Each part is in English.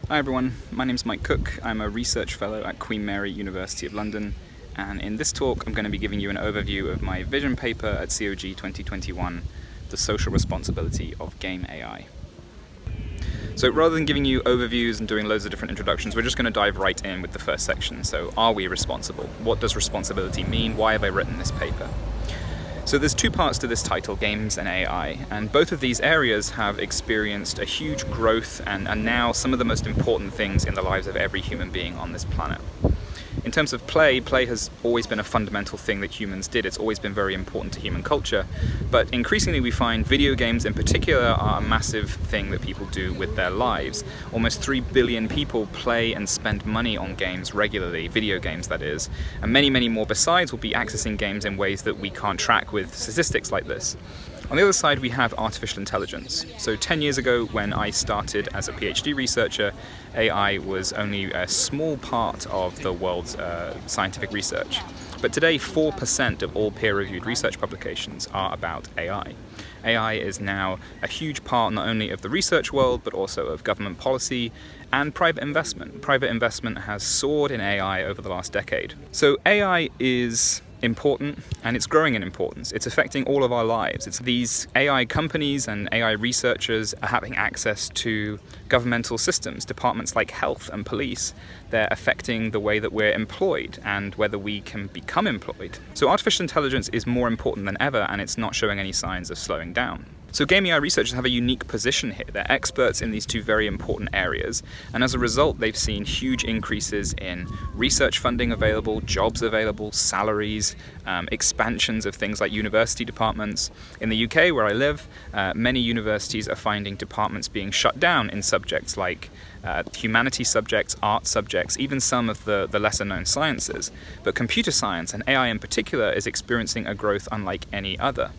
Hi everyone, my name's Mike Cook. I'm a research fellow at Queen Mary University of London, and in this talk I'm going to be giving you an overview of my vision paper at CoG 2021, The Social Responsibility of Game AI. So rather than giving you overviews and doing loads of different introductions, we're just going to dive right in with the first section. So are we responsible? What does responsibility mean? Why have I written this paper? So there's two parts to this title, games and AI, and both of these areas have experienced a huge growth and are now some of the most important things in the lives of every human being on this planet. In terms of play has always been a fundamental thing that humans did. It's always been very important to human culture, but increasingly we find video games in particular are a massive thing that people do with their lives. Almost 3 billion people play and spend money on games regularly, video games that is, and many, many more besides will be accessing games in ways that we can't track with statistics like this. On the other side, we have artificial intelligence. So 10 years ago, when I started as a PhD researcher, AI was only a small part of the world's scientific research. But today, 4% of all peer-reviewed research publications are about AI. AI is now a huge part not only of the research world, but also of government policy and private investment. Private investment has soared in AI over the last decade. So AI is important, and it's growing in importance. It's affecting all of our lives. It's these AI companies and AI researchers are having access to governmental systems, departments like health and police. They're affecting the way that we're employed and whether we can become employed. So artificial intelligence is more important than ever, and it's not showing any signs of slowing down. So game AI researchers have a unique position here. They're experts in these two very important areas, and as a result they've seen huge increases in research funding available, jobs available, salaries, expansions of things like university departments. In the UK, where I live, many universities are finding departments being shut down in subjects like humanities subjects, art subjects, even some of the lesser known sciences. But computer science, and AI in particular, is experiencing a growth unlike any other.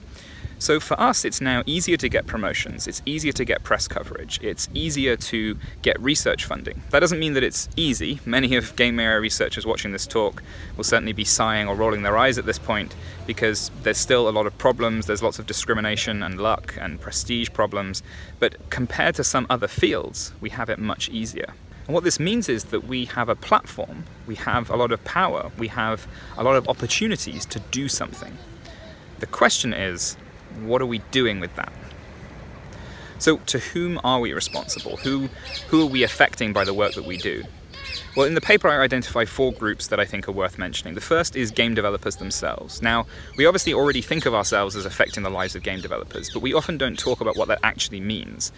So for us, it's now easier to get promotions, it's easier to get press coverage, it's easier to get research funding. That doesn't mean that it's easy. Many of game AI researchers watching this talk will certainly be sighing or rolling their eyes at this point, because there's still a lot of problems, there's lots of discrimination and luck and prestige problems, but compared to some other fields, we have it much easier. And what this means is that we have a platform, we have a lot of power, we have a lot of opportunities to do something. The question is, what are we doing with that? So to whom are we responsible? Who are we affecting by the work that we do? Well, in the paper I identify 4 groups that I think are worth mentioning. The first is game developers themselves. Now, we obviously already think of ourselves as affecting the lives of game developers, but we often don't talk about what that actually means.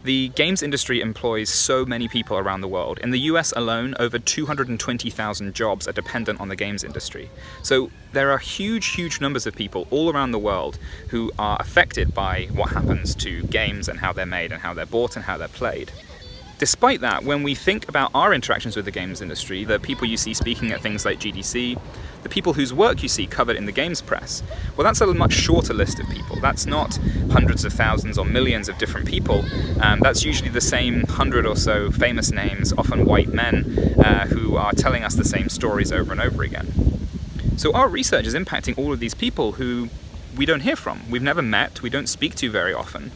The games industry employs so many people around the world. In the US alone, over 220,000 jobs are dependent on the games industry. So there are huge numbers of people all around the world who are affected by what happens to games and how they're made and how they're bought and how they're played. Despite that, when we think about our interactions with the games industry, the people you see speaking at things like GDC, the people whose work you see covered in the games press, well, that's a much shorter list of people. That's not hundreds of thousands or millions of different people. That's usually the same 100 or so famous names, often white men, who are telling us the same stories over and over again. So our research is impacting all of these people who we don't hear from. We've never met, we don't speak to very often.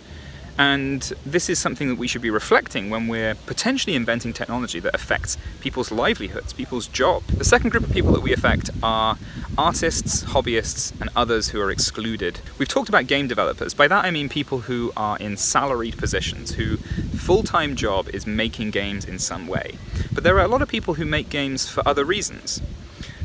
And this is something that we should be reflecting when we're potentially inventing technology that affects people's livelihoods, people's jobs. The second group of people that we affect are artists, hobbyists, and others who are excluded. We've talked about game developers. By that I mean people who are in salaried positions, whose full-time job is making games in some way. But there are a lot of people who make games for other reasons.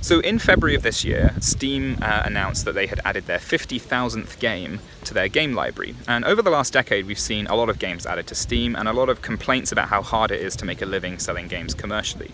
So in February of this year, Steam announced that they had added their 50,000th game to their game library. And over the last decade, we've seen a lot of games added to Steam and a lot of complaints about how hard it is to make a living selling games commercially.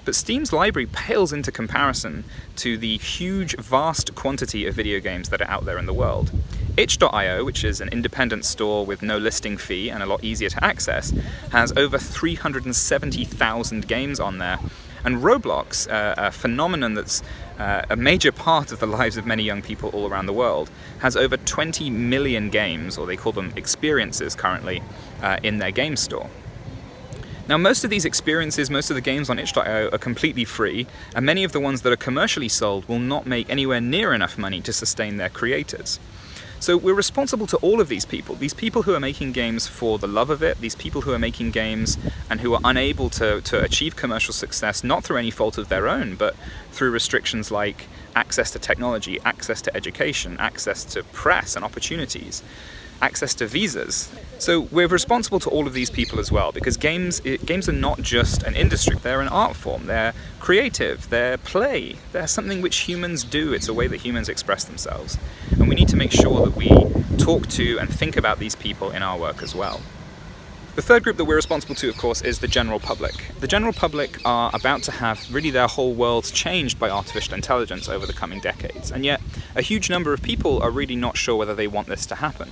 But Steam's library pales into comparison to the huge, vast quantity of video games that are out there in the world. itch.io, which is an independent store with no listing fee and a lot easier to access, has over 370,000 games on there. And Roblox, a phenomenon that's a major part of the lives of many young people all around the world, has over 20 million games, or they call them experiences currently, in their game store. Now, most of these experiences, most of the games on itch.io are completely free, and many of the ones that are commercially sold will not make anywhere near enough money to sustain their creators. So we're responsible to all of these people who are making games for the love of it, these people who are making games and who are unable to achieve commercial success, not through any fault of their own, but through restrictions like access to technology, access to education, access to press and opportunities, access to visas. So we're responsible to all of these people as well, because games are not just an industry, they're an art form, they're creative, they're play, they're something which humans do, it's a way that humans express themselves. And we need to make sure that we talk to and think about these people in our work as well. The third group that we're responsible to, of course, is the general public. The general public are about to have really their whole worlds changed by artificial intelligence over the coming decades, and yet a huge number of people are really not sure whether they want this to happen.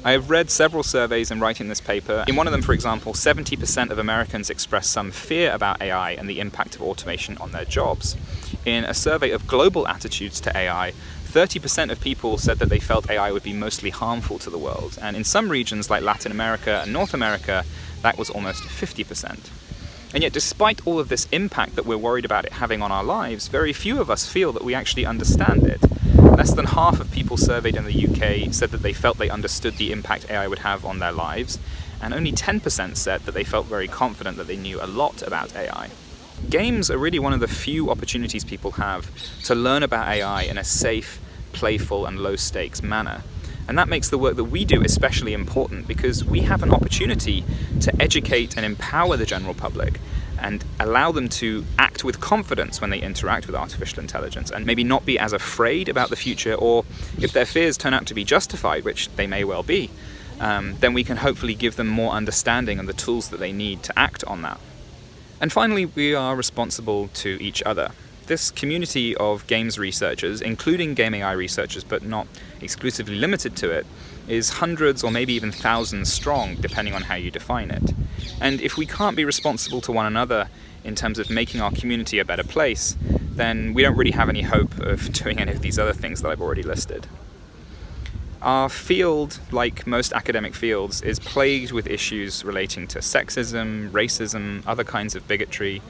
I have read several surveys in writing this paper. In one of them, for example, 70% of Americans expressed some fear about AI and the impact of automation on their jobs. In a survey of global attitudes to AI, 30% of people said that they felt AI would be mostly harmful to the world, and in some regions like Latin America and North America, that was almost 50%. And yet, despite all of this impact that we're worried about it having on our lives, very few of us feel that we actually understand it. Less than half of people surveyed in the UK said that they felt they understood the impact AI would have on their lives, and only 10% said that they felt very confident that they knew a lot about AI. Games are really one of the few opportunities people have to learn about AI in a safe, playful and low-stakes manner. And that makes the work that we do especially important, because we have an opportunity to educate and empower the general public and allow them to act with confidence when they interact with artificial intelligence, and maybe not be as afraid about the future, or if their fears turn out to be justified, which they may well be, then we can hopefully give them more understanding and the tools that they need to act on that. And finally, we are responsible to each other. This community of games researchers, including game AI researchers, but not exclusively limited to it, is hundreds or maybe even thousands strong, depending on how you define it. And if we can't be responsible to one another in terms of making our community a better place, then we don't really have any hope of doing any of these other things that I've already listed. Our field, like most academic fields, is plagued with issues relating to sexism, racism, other kinds of bigotry.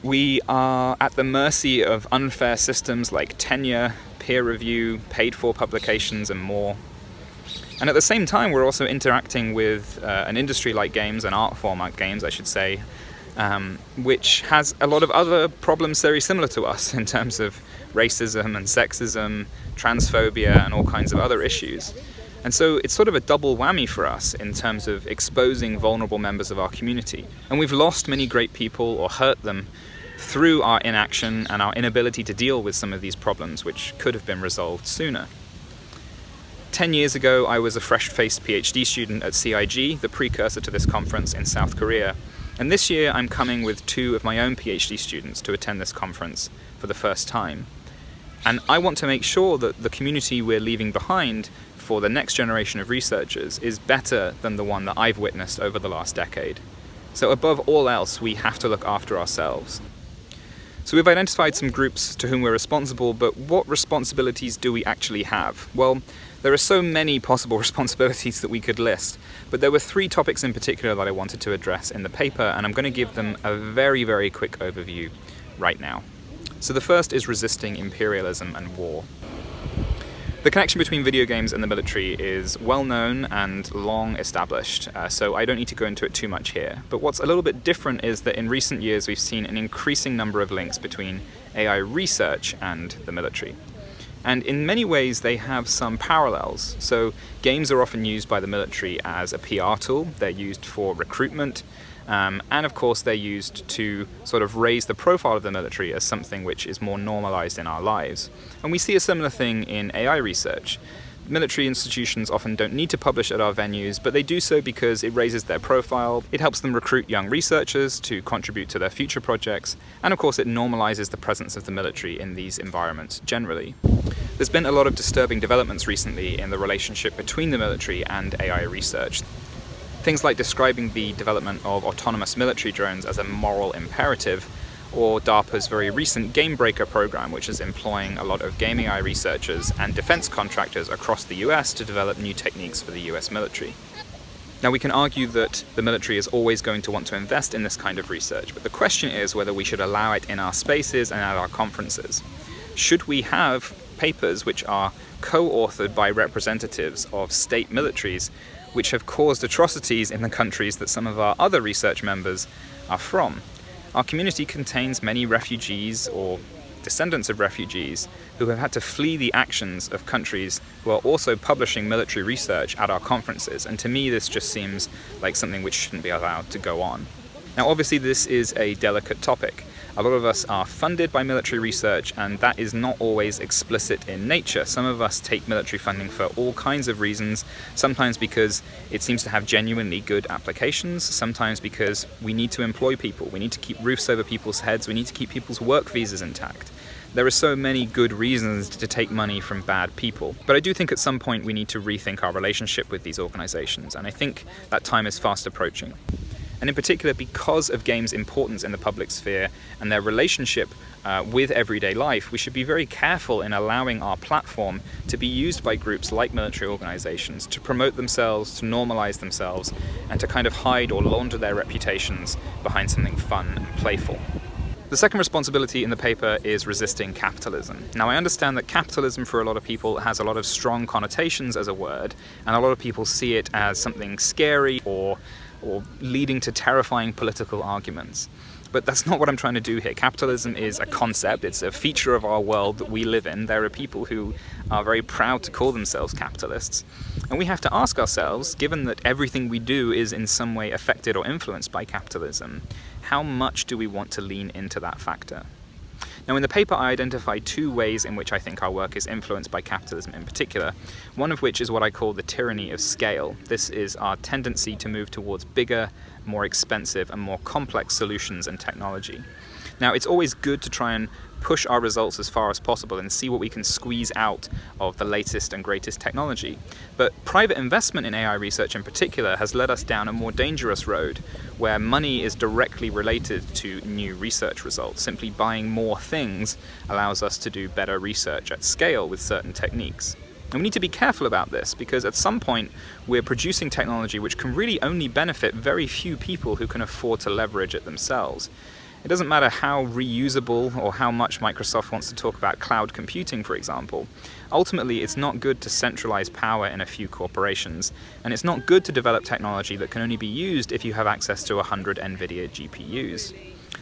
We are at the mercy of unfair systems like tenure, peer review, paid-for publications, and more. And at the same time, we're also interacting with an industry like games, an art form like games, I should say, which has a lot of other problems very similar to us in terms of racism and sexism, transphobia, and all kinds of other issues. And so it's sort of a double whammy for us in terms of exposing vulnerable members of our community. And we've lost many great people or hurt them through our inaction and our inability to deal with some of these problems, which could have been resolved sooner. 10 years ago, I was a fresh-faced PhD student at CoG, the precursor to this conference in South Korea. And this year, I'm coming with 2 of my own PhD students to attend this conference for the first time. And I want to make sure that the community we're leaving behind for the next generation of researchers is better than the one that I've witnessed over the last decade. So above all else, we have to look after ourselves. So we've identified some groups to whom we're responsible, but what responsibilities do we actually have? Well, there are so many possible responsibilities that we could list, but there were 3 topics in particular that I wanted to address in the paper, and I'm going to give them a very, very quick overview right now. So the first is resisting imperialism and war. The connection between video games and the military is well known and long established, so I don't need to go into it too much here. But what's a little bit different is that in recent years we've seen an increasing number of links between AI research and the military. And in many ways they have some parallels. So games are often used by the military as a PR tool, they're used for recruitment, and of course they're used to sort of raise the profile of the military as something which is more normalized in our lives. And we see a similar thing in AI research. Military institutions often don't need to publish at our venues, but they do so because it raises their profile, it helps them recruit young researchers to contribute to their future projects, and of course it normalizes the presence of the military in these environments generally. There's been a lot of disturbing developments recently in the relationship between the military and AI research. Things like describing the development of autonomous military drones as a moral imperative, or DARPA's very recent Gamebreaker program, which is employing a lot of game AI researchers and defense contractors across the US to develop new techniques for the US military. Now, we can argue that the military is always going to want to invest in this kind of research, but the question is whether we should allow it in our spaces and at our conferences. Should we have papers which are co-authored by representatives of state militaries which have caused atrocities in the countries that some of our other research members are from. Our community contains many refugees or descendants of refugees who have had to flee the actions of countries who are also publishing military research at our conferences, and to me this just seems like something which shouldn't be allowed to go on. Now obviously this is a delicate topic. A lot of us are funded by military research, and that is not always explicit in nature. Some of us take military funding for all kinds of reasons, sometimes because it seems to have genuinely good applications, sometimes because we need to employ people, we need to keep roofs over people's heads, we need to keep people's work visas intact. There are so many good reasons to take money from bad people. But I do think at some point we need to rethink our relationship with these organizations, and I think that time is fast approaching. And in particular, because of games' importance in the public sphere and their relationship with everyday life, we should be very careful in allowing our platform to be used by groups like military organizations to promote themselves, to normalize themselves, and to kind of hide or launder their reputations behind something fun and playful. The second responsibility in the paper is resisting capitalism. Now I understand that capitalism for a lot of people has a lot of strong connotations as a word, and a lot of people see it as something scary or leading to terrifying political arguments. But that's not what I'm trying to do here. Capitalism is a concept, it's a feature of our world that we live in. There are people who are very proud to call themselves capitalists. And we have to ask ourselves, given that everything we do is in some way affected or influenced by capitalism, how much do we want to lean into that factor? Now in the paper I identify two ways in which I think our work is influenced by capitalism in particular, one of which is what I call the tyranny of scale. This is our tendency to move towards bigger, more expensive and more complex solutions and technology. Now it's always good to try and push our results as far as possible and see what we can squeeze out of the latest and greatest technology. But private investment in AI research in particular has led us down a more dangerous road, where money is directly related to new research results. Simply buying more things allows us to do better research at scale with certain techniques. And we need to be careful about this, because at some point we're producing technology which can really only benefit very few people who can afford to leverage it themselves. It doesn't matter how reusable or how much Microsoft wants to talk about cloud computing, for example. Ultimately, it's not good to centralize power in a few corporations, and it's not good to develop technology that can only be used if you have access to 100 NVIDIA GPUs.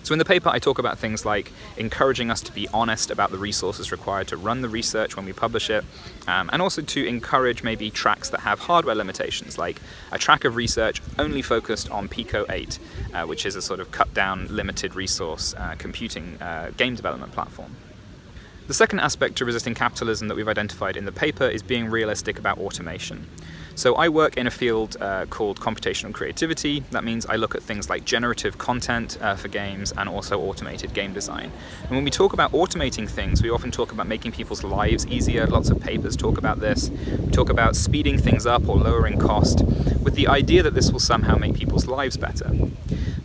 So in the paper I talk about things like encouraging us to be honest about the resources required to run the research when we publish it, and also to encourage maybe tracks that have hardware limitations, like a track of research only focused on Pico 8, which is a sort of cut down limited resource computing game development platform. The second aspect to resisting capitalism that we've identified in the paper is being realistic about automation. So I work in a field called computational creativity. That means I look at things like generative content for games and also automated game design. And when we talk about automating things, we often talk about making people's lives easier. Lots of papers talk about this. We talk about speeding things up or lowering cost, with the idea that this will somehow make people's lives better.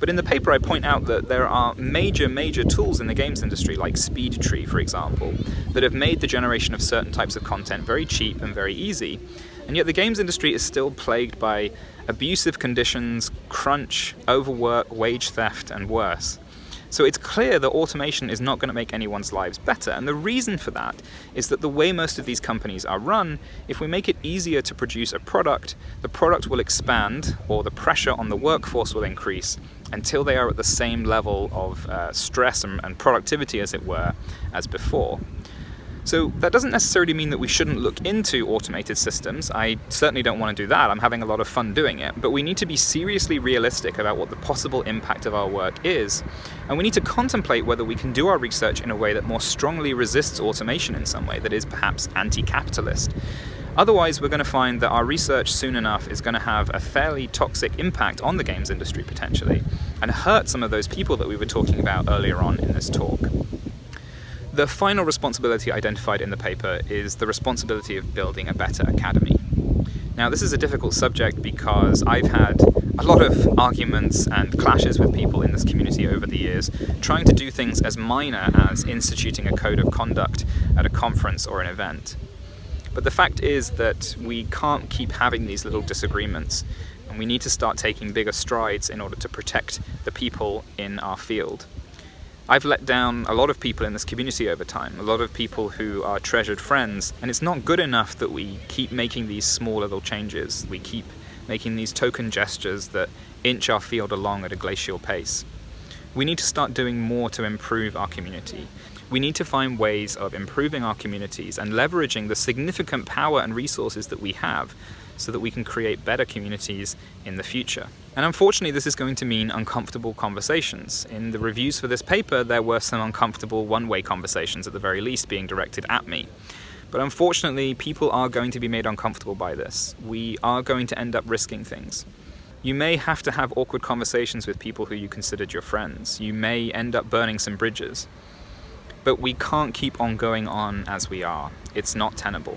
But in the paper I point out that there are major tools in the games industry, like SpeedTree, for example, that have made the generation of certain types of content very cheap and very easy. And yet the games industry is still plagued by abusive conditions, crunch, overwork, wage theft, and worse. So it's clear that automation is not going to make anyone's lives better, and the reason for that is that the way most of these companies are run, if we make it easier to produce a product, the product will expand, or the pressure on the workforce will increase, until they are at the same level of stress and productivity, as it were, as before. So that doesn't necessarily mean that we shouldn't look into automated systems. I certainly don't want to do that. I'm having a lot of fun doing it. But we need to be seriously realistic about what the possible impact of our work is. And we need to contemplate whether we can do our research in a way that more strongly resists automation in some way, that is perhaps anti-capitalist. Otherwise, we're going to find that our research soon enough is going to have a fairly toxic impact on the games industry potentially, and hurt some of those people that we were talking about earlier on in this talk. The final responsibility identified in the paper is the responsibility of building a better academy. Now, this is a difficult subject because I've had a lot of arguments and clashes with people in this community over the years, trying to do things as minor as instituting a code of conduct at a conference or an event. But the fact is that we can't keep having these little disagreements, and we need to start taking bigger strides in order to protect the people in our field. I've let down a lot of people in this community over time, a lot of people who are treasured friends, and it's not good enough that we keep making these small little changes. We keep making these token gestures that inch our field along at a glacial pace. We need to start doing more to improve our community. We need to find ways of improving our communities and leveraging the significant power and resources that we have so that we can create better communities in the future. And unfortunately, this is going to mean uncomfortable conversations. In the reviews for this paper, there were some uncomfortable one-way conversations, at the very least, being directed at me. But unfortunately, people are going to be made uncomfortable by this. We are going to end up risking things. You may have to have awkward conversations with people who you considered your friends. You may end up burning some bridges. But we can't keep on going on as we are. It's not tenable.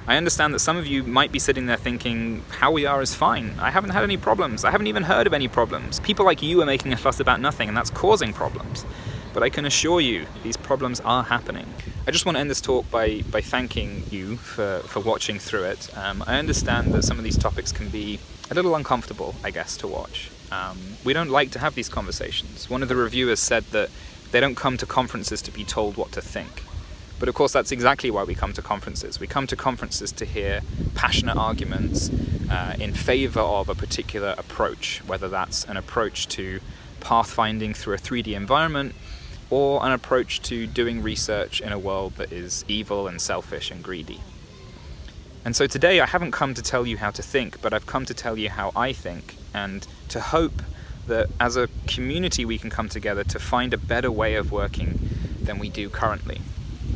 I understand that some of you might be sitting there thinking, how we are is fine. I haven't had any problems. I haven't even heard of any problems. People like you are making a fuss about nothing, and that's causing problems. But I can assure you, these problems are happening. I just want to end this talk by thanking you for watching through it. I understand that some of these topics can be a little uncomfortable, I guess, to watch. We don't like to have these conversations. One of the reviewers said that they don't come to conferences to be told what to think. But of course, that's exactly why we come to conferences. We come to conferences to hear passionate arguments in favor of a particular approach, whether that's an approach to pathfinding through a 3D environment or an approach to doing research in a world that is evil and selfish and greedy. And so today I haven't come to tell you how to think, but I've come to tell you how I think, and to hope that as a community we can come together to find a better way of working than we do currently.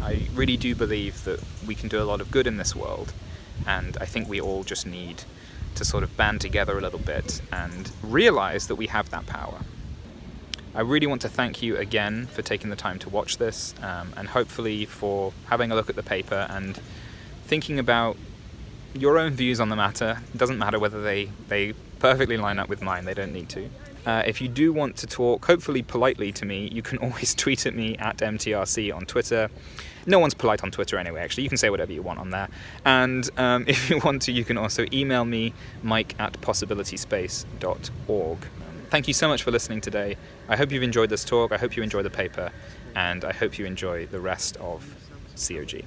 I really do believe that we can do a lot of good in this world, and I think we all just need to sort of band together a little bit and realize that we have that power. I really want to thank you again for taking the time to watch this, and hopefully for having a look at the paper and thinking about your own views on the matter. It doesn't matter whether they perfectly line up with mine, they don't need to. If you do want to talk, hopefully politely to me, you can always tweet at me at MTRC on Twitter. No one's polite on Twitter anyway, actually. You can say whatever you want on there. And if you want to, you can also email me, mike@possibilityspace.org. Thank you so much for listening today. I hope you've enjoyed this talk, I hope you enjoy the paper, and I hope you enjoy the rest of CoG.